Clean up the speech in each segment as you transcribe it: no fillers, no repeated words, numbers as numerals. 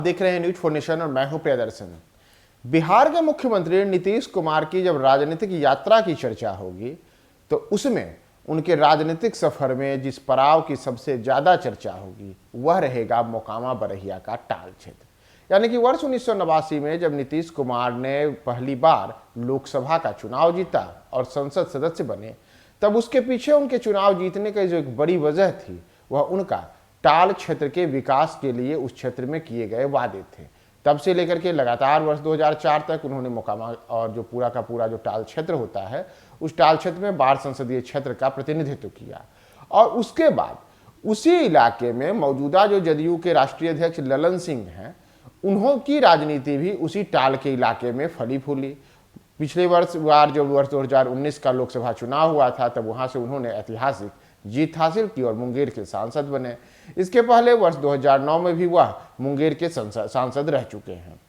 देख रहे हैं न्यूज फॉर नेशन और मैं हूं प्रियदर्शन। बिहार के मुख्यमंत्री नीतीश कुमार की जब राजनीतिक यात्रा की चर्चा होगी तो उसमें उनके राजनीतिक सफर में जिस पड़ाव की सबसे ज्यादा चर्चा होगी वह रहेगा मोकामा बरहिया का टाल क्षेत्र। यानी कि वर्ष 1989 में जब नीतीश कुमार ने पहली बार लोकसभा का चुनाव जीता और संसद सदस्य बने, तब उसके पीछे उनके चुनाव जीतने की जो एक बड़ी वजह थी वह उनका टाल क्षेत्र के विकास के लिए उस क्षेत्र में किए गए वादे थे। तब से लेकर के लगातार वर्ष 2004 तक उन्होंने मोकामा और जो पूरा का पूरा जो टाल क्षेत्र होता है उस टाल क्षेत्र में बाढ़ संसदीय क्षेत्र का प्रतिनिधित्व किया। और उसके बाद उसी इलाके में मौजूदा जो जदयू के राष्ट्रीय अध्यक्ष ललन सिंह हैं, उन्हों की राजनीति भी उसी टाल के इलाके में फली फूली। पिछले वर्ष जो वर्ष 2019 का लोकसभा चुनाव हुआ था तब वहां से उन्होंने ऐतिहासिक जीत हासिल की और मुंगेर के सांसद बने। इसके पहले वर्ष 2009 में भी वह मुंगेर के सांसद रह चुके हैं।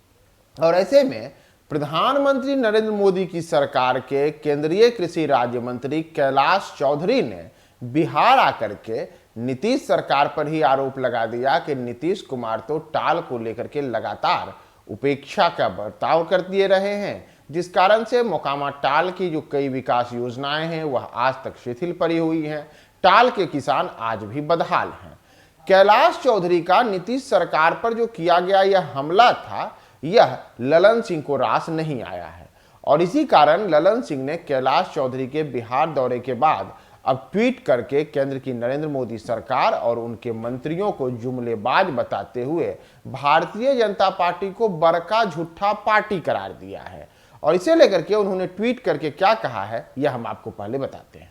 और ऐसे में प्रधानमंत्री नरेंद्र मोदी की सरकार के केंद्रीय कृषि राज्य मंत्री कैलाश चौधरी ने बिहार आकर के नीतीश सरकार पर ही आरोप लगा दिया कि नीतीश कुमार तो टाल को लेकर के लगातार उपेक्षा का बर्ताव कर दिए रहे हैं, जिस कारण से मोकामा टाल की जो कई विकास योजनाएं हैं वह आज तक शिथिल पड़ी हुई हैं। टाल के किसान आज भी बदहाल हैं। कैलाश चौधरी का नीतीश सरकार पर जो किया गया यह हमला था, यह ललन सिंह को रास नहीं आया है और इसी कारण ललन सिंह ने कैलाश चौधरी के बिहार दौरे के बाद अब ट्वीट करके केंद्र की नरेंद्र मोदी सरकार और उनके मंत्रियों को जुमलेबाज बताते हुए भारतीय जनता पार्टी को बड़का झूठा पार्टी करार दिया है। और इसे लेकर के उन्होंने ट्वीट करके क्या कहा है यह हम आपको पहले बताते हैं।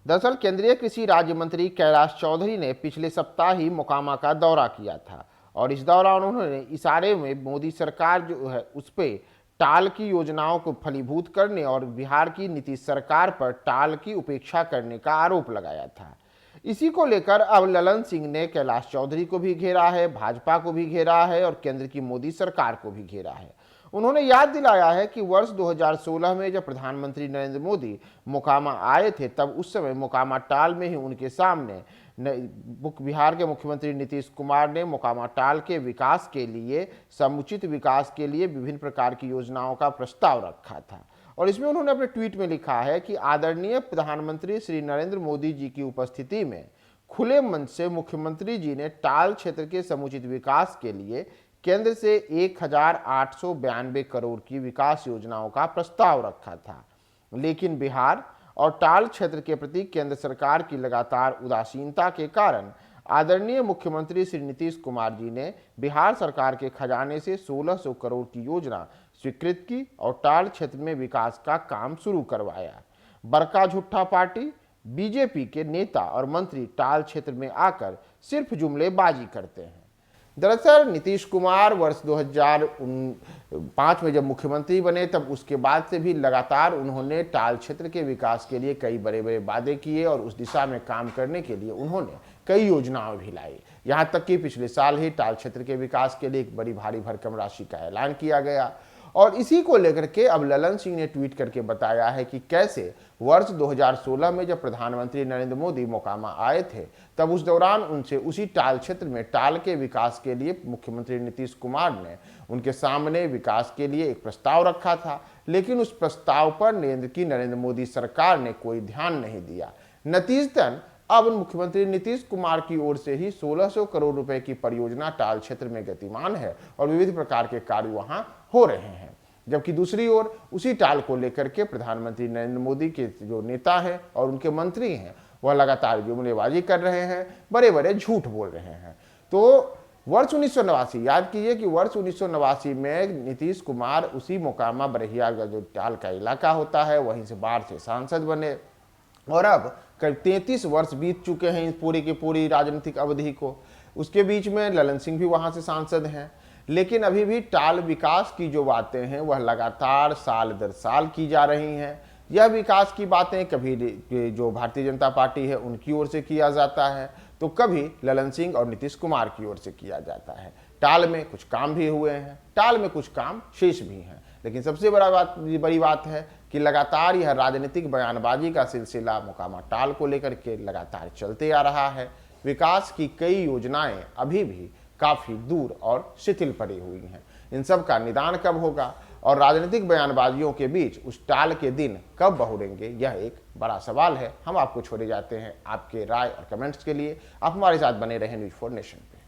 दरअसल केंद्रीय कृषि राज्य मंत्री कैलाश चौधरी ने पिछले सप्ताह ही मोकामा का दौरा किया था और इस दौरान उन्होंने इशारे में मोदी सरकार जो है उस पर टाल की योजनाओं को फलीभूत करने और बिहार की नीतीश सरकार पर टाल की उपेक्षा करने का आरोप लगाया था। इसी को लेकर अब ललन सिंह ने कैलाश चौधरी को भी घेरा है, भाजपा को भी घेरा है और केंद्र की मोदी सरकार को भी घेरा है। उन्होंने याद दिलाया है कि वर्ष 2016 में जब प्रधानमंत्री नरेंद्र मोदी मोकामा आए थे तब उस समय मोकामा टाल में ही उनके सामने बिहार के मुख्यमंत्री नीतीश कुमार ने मोकामा टाल के विकास के लिए, समुचित विकास के लिए विभिन्न प्रकार की योजनाओं का प्रस्ताव रखा था। और इसमें उन्होंने अपने ट्वीट में लिखा है कि आदरणीय प्रधानमंत्री श्री नरेंद्र मोदी जी की उपस्थिति में खुले मन से मुख्यमंत्री जी ने टाल क्षेत्र के समुचित विकास के लिए केंद्र से 1892 करोड़ की विकास योजनाओं का प्रस्ताव रखा था, लेकिन बिहार और टाल क्षेत्र के प्रति केंद्र सरकार की लगातार उदासीनता के कारण आदरणीय मुख्यमंत्री श्री नीतीश कुमार जी ने बिहार सरकार के खजाने से 1600 करोड़ की योजना स्वीकृत की और टाल क्षेत्र में विकास का काम शुरू करवाया। बड़का झूठा पार्टी बीजेपी के नेता और मंत्री टाल क्षेत्र में आकर सिर्फ जुमलेबाजी करते हैं। दरअसल नीतीश कुमार वर्ष 2005 में जब मुख्यमंत्री बने तब उसके बाद से भी लगातार उन्होंने टाल क्षेत्र के विकास के लिए कई बड़े बड़े वादे किए और उस दिशा में काम करने के लिए उन्होंने कई योजनाएं भी लाई। यहाँ तक कि पिछले साल ही टाल क्षेत्र के विकास के लिए एक बड़ी भारी भरकम राशि का ऐलान किया गया। और इसी को लेकर के अब ललन सिंह ने ट्वीट करके बताया है कि कैसे वर्ष 2016 में जब प्रधानमंत्री नरेंद्र मोदी मोकामा आए थे तब उस दौरान उनसे उसी टाल क्षेत्र में टाल के विकास के लिए मुख्यमंत्री नीतीश कुमार ने उनके सामने विकास के लिए एक प्रस्ताव रखा था, लेकिन उस प्रस्ताव पर नरेंद्र मोदी सरकार ने कोई ध्यान नहीं दिया। नतीजतन अब मुख्यमंत्री नीतीश कुमार की ओर से ही 1600 करोड़ रुपए की परियोजना टाल क्षेत्र में गतिमान है और विविध प्रकार के कार्य वहां हो रहे हैं, जबकि दूसरी ओर उसी टाल को लेकर के प्रधानमंत्री नरेंद्र मोदी के जो नेता हैं और उनके मंत्री हैं वह लगातार जुमलेबाजी कर रहे हैं, बड़े बड़े झूठ बोल रहे हैं। तो वर्ष 1989 याद कीजिए कि वर्ष 1989 में नीतीश कुमार उसी मोकामा बरहिया का जो टाल का इलाका होता है वहीं से बाढ़ से सांसद बने और अब करीब 33 वर्ष बीत चुके हैं इस पूरी की पूरी राजनीतिक अवधि को। उसके बीच में ललन सिंह भी वहां से सांसद हैं, लेकिन अभी भी टाल विकास की जो बातें हैं वह लगातार साल दर साल की जा रही हैं। यह विकास की बातें कभी जो भारतीय जनता पार्टी है उनकी ओर से किया जाता है तो कभी ललन सिंह और नीतीश कुमार की ओर से किया जाता है। टाल में कुछ काम भी हुए हैं, टाल में कुछ काम शेष भी हैं, लेकिन सबसे बड़ी बात है कि लगातार यह राजनीतिक बयानबाजी का सिलसिला मोकामा टाल को लेकर के लगातार चलते आ रहा है। विकास की कई योजनाएं अभी भी काफ़ी दूर और शिथिल पड़ी हुई हैं। इन सब का निदान कब होगा और राजनीतिक बयानबाजियों के बीच उस टाल के दिन कब बहुरेंगे, यह एक बड़ा सवाल है। हम आपको छोड़े जाते हैं आपके राय और कमेंट्स के लिए। आप हमारे साथ बने रहें न्यूज़ 4 नेशन पे।